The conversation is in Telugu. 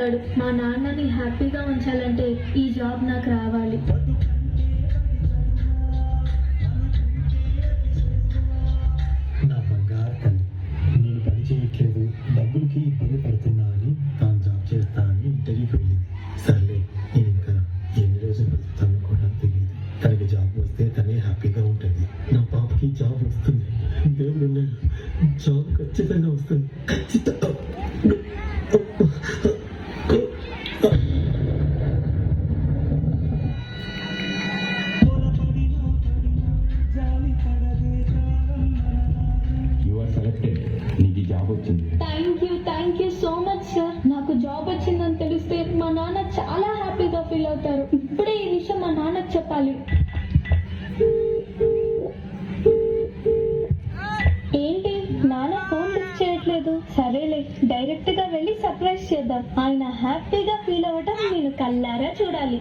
ఉంటాడు. మా నాన్నని హ్యాపీగా ఉంచాలంటే ఈ జాబ్ నాకు రావాలి. నా బంగారు తల్లి, నేను పని చేయట్లేదు, డబ్బులకి ఇబ్బంది పడుతున్నా అని తాను జాబ్ చేస్తా అని ఇంటర్వ్యూకి వెళ్ళింది. సర్లే, నేను ఇంకా ఎన్ని రోజులు బతుకుతానో కూడా తెలియదు. తనకి జాబ్ వస్తే తనే హ్యాపీగా ఉంటుంది. నా పాపకి జాబ్ వస్తుంది, దేవుడు ఉన్నాడు, జాబ్ ఖచ్చితంగా వస్తుంది, ఖచ్చితంగా. నీకు జాబ్ వచ్చింది. Thank you so much sir. నాకు జాబ్ వచ్చిందని తెలిస్తే మా నాన్న చాలా హ్యాపీగా ఫీల్ అవుతారు. ఇప్పుడే ఈ విషయం మా నాన్నకు చెప్పాలి. ఏంటి నాన్న ఫోన్ లిఫ్ట్ చేయట్లేదు? సరేలే, డైరెక్ట్ గా వెళ్ళి సర్ప్రైజ్ చేద్దాం. ఆయన హ్యాపీగా ఫీల్ అవ్వటం నేను కళ్ళారా చూడాలి.